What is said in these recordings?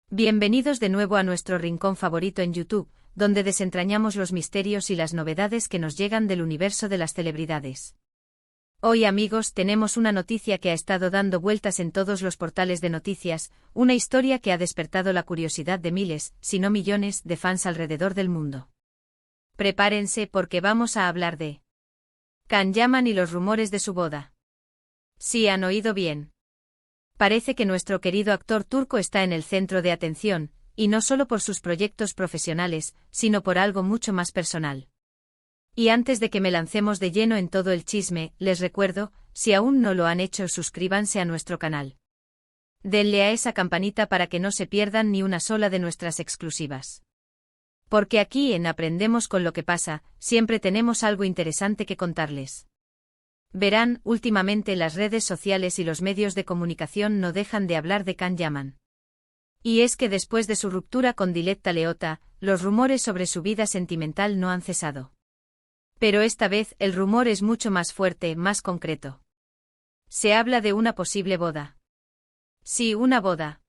Bienvenidos de nuevo a nuestro rincón favorito en YouTube, donde desentrañamos los misterios y las novedades que nos llegan del universo de las celebridades. Hoy, amigos, tenemos una noticia que ha estado dando vueltas en todos los portales de noticias, una historia que ha despertado la curiosidad de miles, si no millones, de fans alrededor del mundo. Prepárense porque vamos a hablar de Can Yaman y los rumores de su boda. Sí, han oído bien. Parece que nuestro querido actor turco está en el centro de atención, y no solo por sus proyectos profesionales, sino por algo mucho más personal. Y antes de que me lancemos de lleno en todo el chisme, les recuerdo, si aún no lo han hecho, suscríbanse a nuestro canal. Denle a esa campanita para que no se pierdan ni una sola de nuestras exclusivas. Porque aquí en Aprendemos con lo que pasa, siempre tenemos algo interesante que contarles. Verán, últimamente las redes sociales y los medios de comunicación no dejan de hablar de Can Yaman. Y es que después de su ruptura con Diletta Leotta, los rumores sobre su vida sentimental no han cesado. Pero esta vez el rumor es mucho más fuerte, más concreto. Se habla de una posible boda. Sí, una boda.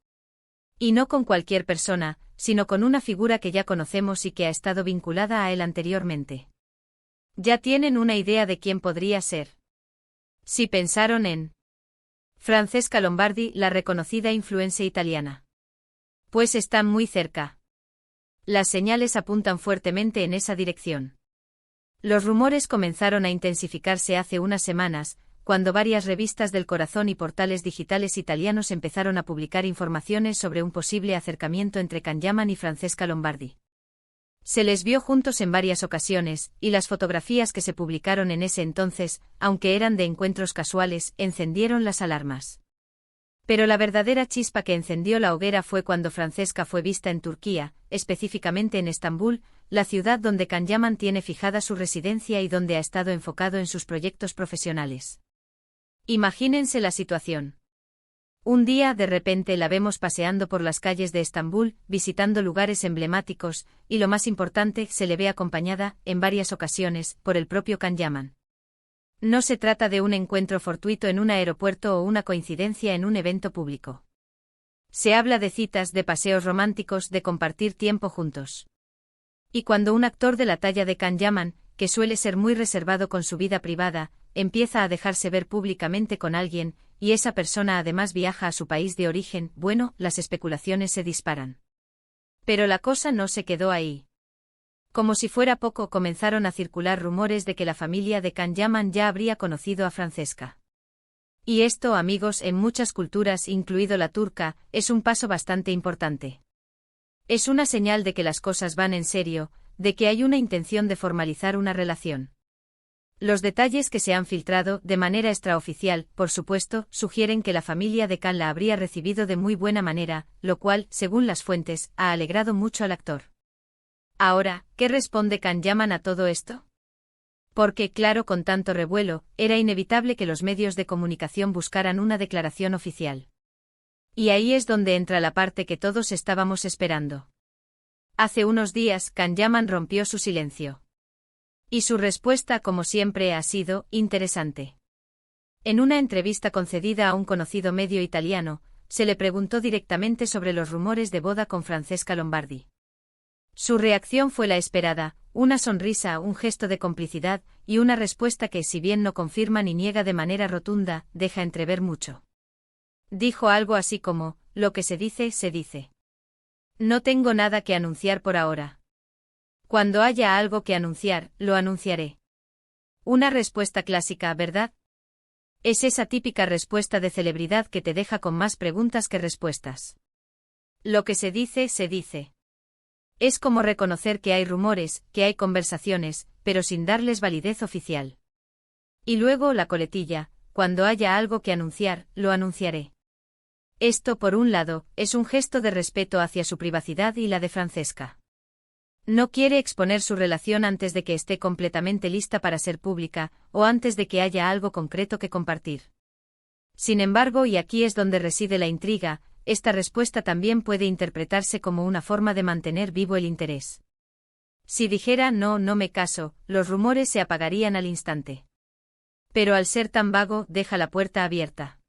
Y no con cualquier persona, sino con una figura que ya conocemos y que ha estado vinculada a él anteriormente. ¿Ya tienen una idea de quién podría ser? Si pensaron en Francesca Lombardi, la reconocida influencer italiana. Pues están muy cerca. Las señales apuntan fuertemente en esa dirección. Los rumores comenzaron a intensificarse hace unas semanas, cuando varias revistas del corazón y portales digitales italianos empezaron a publicar informaciones sobre un posible acercamiento entre Can Yaman y Francesca Lombardi. Se les vio juntos en varias ocasiones, y las fotografías que se publicaron en ese entonces, aunque eran de encuentros casuales, encendieron las alarmas. Pero la verdadera chispa que encendió la hoguera fue cuando Francesca fue vista en Turquía, específicamente en Estambul, la ciudad donde Can Yaman tiene fijada su residencia y donde ha estado enfocado en sus proyectos profesionales. Imagínense la situación. Un día de repente la vemos paseando por las calles de Estambul, visitando lugares emblemáticos, y lo más importante, se le ve acompañada, en varias ocasiones, por el propio Can Yaman. No se trata de un encuentro fortuito en un aeropuerto o una coincidencia en un evento público. Se habla de citas, de paseos románticos, de compartir tiempo juntos. Y cuando un actor de la talla de Can Yaman, que suele ser muy reservado con su vida privada, empieza a dejarse ver públicamente con alguien, y esa persona además viaja a su país de origen, bueno, las especulaciones se disparan. Pero la cosa no se quedó ahí. Como si fuera poco, comenzaron a circular rumores de que la familia de Can Yaman ya habría conocido a Francesca. Y esto, amigos, en muchas culturas, incluido la turca, es un paso bastante importante. Es una señal de que las cosas van en serio, de que hay una intención de formalizar una relación. Los detalles que se han filtrado, de manera extraoficial, por supuesto, sugieren que la familia de Can la habría recibido de muy buena manera, lo cual, según las fuentes, ha alegrado mucho al actor. Ahora, ¿qué responde Can Yaman a todo esto? Porque, claro, con tanto revuelo, era inevitable que los medios de comunicación buscaran una declaración oficial. Y ahí es donde entra la parte que todos estábamos esperando. Hace unos días, Can Yaman rompió su silencio. Y su respuesta, como siempre, ha sido interesante. En una entrevista concedida a un conocido medio italiano, se le preguntó directamente sobre los rumores de boda con Francesca Lombardi. Su reacción fue la esperada, una sonrisa, un gesto de complicidad, y una respuesta que, si bien no confirma ni niega de manera rotunda, deja entrever mucho. Dijo algo así como: lo que se dice, se dice. No tengo nada que anunciar por ahora. Cuando haya algo que anunciar, lo anunciaré. Una respuesta clásica, ¿verdad? Es esa típica respuesta de celebridad que te deja con más preguntas que respuestas. Lo que se dice, se dice. Es como reconocer que hay rumores, que hay conversaciones, pero sin darles validez oficial. Y luego la coletilla: cuando haya algo que anunciar, lo anunciaré. Esto, por un lado, es un gesto de respeto hacia su privacidad y la de Francesca. No quiere exponer su relación antes de que esté completamente lista para ser pública, o antes de que haya algo concreto que compartir. Sin embargo, y aquí es donde reside la intriga, esta respuesta también puede interpretarse como una forma de mantener vivo el interés. Si dijera no, no me caso, los rumores se apagarían al instante. Pero al ser tan vago, deja la puerta abierta.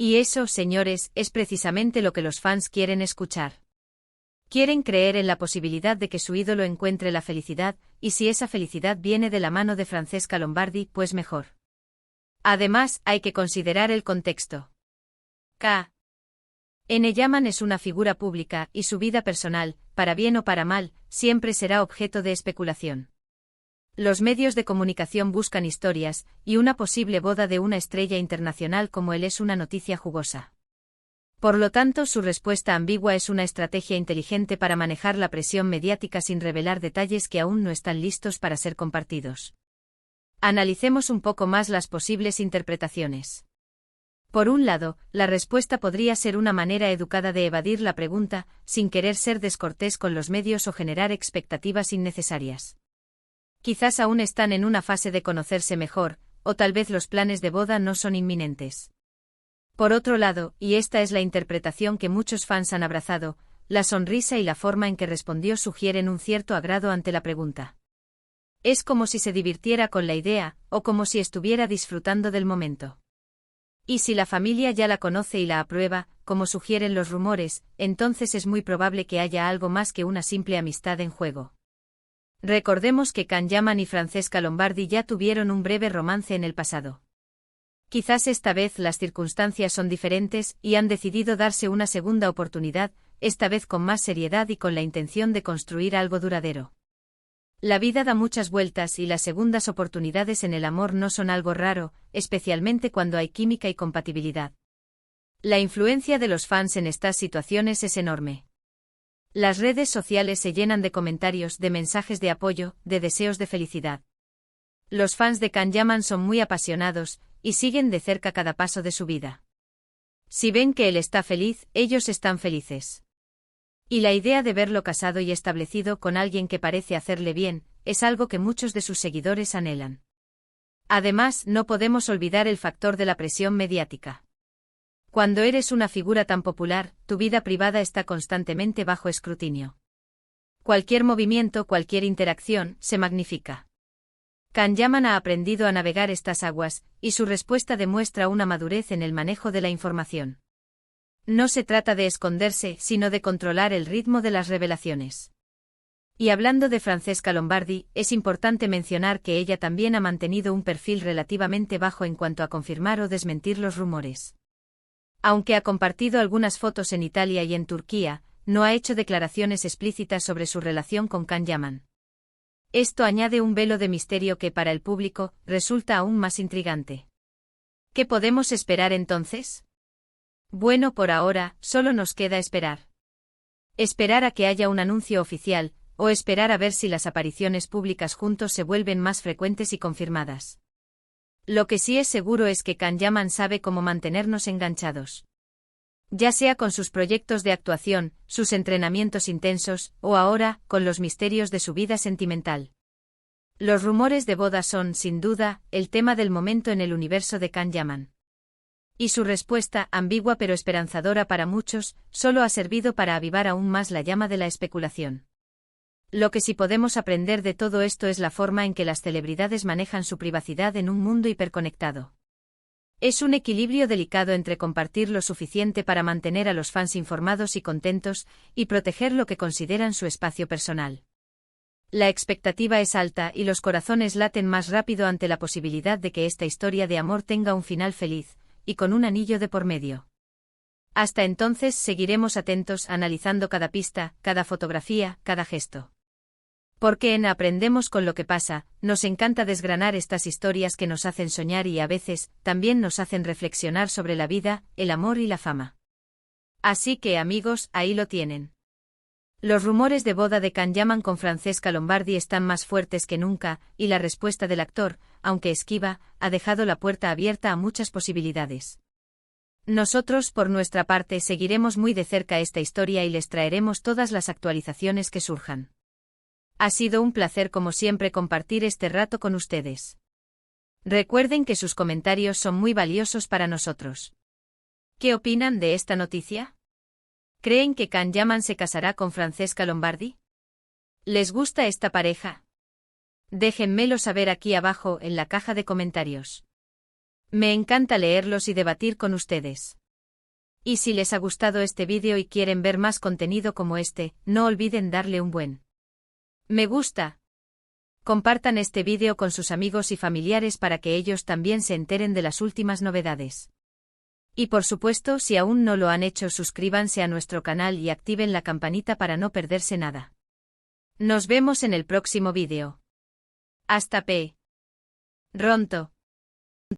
Y eso, señores, es precisamente lo que los fans quieren escuchar. Quieren creer en la posibilidad de que su ídolo encuentre la felicidad, y si esa felicidad viene de la mano de Francesca Lombardi, pues mejor. Además, hay que considerar el contexto. K.N. Yaman es una figura pública, y su vida personal, para bien o para mal, siempre será objeto de especulación. Los medios de comunicación buscan historias, y una posible boda de una estrella internacional como él es una noticia jugosa. Por lo tanto, su respuesta ambigua es una estrategia inteligente para manejar la presión mediática sin revelar detalles que aún no están listos para ser compartidos. Analicemos un poco más las posibles interpretaciones. Por un lado, la respuesta podría ser una manera educada de evadir la pregunta, sin querer ser descortés con los medios o generar expectativas innecesarias. Quizás aún están en una fase de conocerse mejor, o tal vez los planes de boda no son inminentes. Por otro lado, y esta es la interpretación que muchos fans han abrazado, la sonrisa y la forma en que respondió sugieren un cierto agrado ante la pregunta. Es como si se divirtiera con la idea, o como si estuviera disfrutando del momento. Y si la familia ya la conoce y la aprueba, como sugieren los rumores, entonces es muy probable que haya algo más que una simple amistad en juego. Recordemos que Can Yaman y Francesca Lombardi ya tuvieron un breve romance en el pasado. Quizás esta vez las circunstancias son diferentes y han decidido darse una segunda oportunidad, esta vez con más seriedad y con la intención de construir algo duradero. La vida da muchas vueltas y las segundas oportunidades en el amor no son algo raro, especialmente cuando hay química y compatibilidad. La influencia de los fans en estas situaciones es enorme. Las redes sociales se llenan de comentarios, de mensajes de apoyo, de deseos de felicidad. Los fans de Can Yaman son muy apasionados, y siguen de cerca cada paso de su vida. Si ven que él está feliz, ellos están felices. Y la idea de verlo casado y establecido con alguien que parece hacerle bien, es algo que muchos de sus seguidores anhelan. Además, no podemos olvidar el factor de la presión mediática. Cuando eres una figura tan popular, tu vida privada está constantemente bajo escrutinio. Cualquier movimiento, cualquier interacción, se magnifica. Can Yaman ha aprendido a navegar estas aguas, y su respuesta demuestra una madurez en el manejo de la información. No se trata de esconderse, sino de controlar el ritmo de las revelaciones. Y hablando de Francesca Lombardi, es importante mencionar que ella también ha mantenido un perfil relativamente bajo en cuanto a confirmar o desmentir los rumores. Aunque ha compartido algunas fotos en Italia y en Turquía, no ha hecho declaraciones explícitas sobre su relación con Can Yaman. Esto añade un velo de misterio que para el público resulta aún más intrigante. ¿Qué podemos esperar entonces? Bueno, por ahora, solo nos queda esperar. Esperar a que haya un anuncio oficial, o esperar a ver si las apariciones públicas juntos se vuelven más frecuentes y confirmadas. Lo que sí es seguro es que Can Yaman sabe cómo mantenernos enganchados. Ya sea con sus proyectos de actuación, sus entrenamientos intensos, o ahora, con los misterios de su vida sentimental. Los rumores de boda son, sin duda, el tema del momento en el universo de Can Yaman. Y su respuesta, ambigua pero esperanzadora para muchos, solo ha servido para avivar aún más la llama de la especulación. Lo que sí podemos aprender de todo esto es la forma en que las celebridades manejan su privacidad en un mundo hiperconectado. Es un equilibrio delicado entre compartir lo suficiente para mantener a los fans informados y contentos, y proteger lo que consideran su espacio personal. La expectativa es alta y los corazones laten más rápido ante la posibilidad de que esta historia de amor tenga un final feliz, y con un anillo de por medio. Hasta entonces seguiremos atentos analizando cada pista, cada fotografía, cada gesto. Porque en Aprendemos con lo que pasa, nos encanta desgranar estas historias que nos hacen soñar y a veces, también nos hacen reflexionar sobre la vida, el amor y la fama. Así que amigos, ahí lo tienen. Los rumores de boda de Can Yaman con Francesca Lombardi están más fuertes que nunca, y la respuesta del actor, aunque esquiva, ha dejado la puerta abierta a muchas posibilidades. Nosotros, por nuestra parte, seguiremos muy de cerca esta historia y les traeremos todas las actualizaciones que surjan. Ha sido un placer como siempre compartir este rato con ustedes. Recuerden que sus comentarios son muy valiosos para nosotros. ¿Qué opinan de esta noticia? ¿Creen que Can Yaman se casará con Francesca Lombardi? ¿Les gusta esta pareja? Déjenmelo saber aquí abajo en la caja de comentarios. Me encanta leerlos y debatir con ustedes. Y si les ha gustado este vídeo y quieren ver más contenido como este, no olviden darle un buen me gusta. Compartan este vídeo con sus amigos y familiares para que ellos también se enteren de las últimas novedades. Y por supuesto, si aún no lo han hecho, suscríbanse a nuestro canal y activen la campanita para no perderse nada. Nos vemos en el próximo vídeo. Hasta pronto.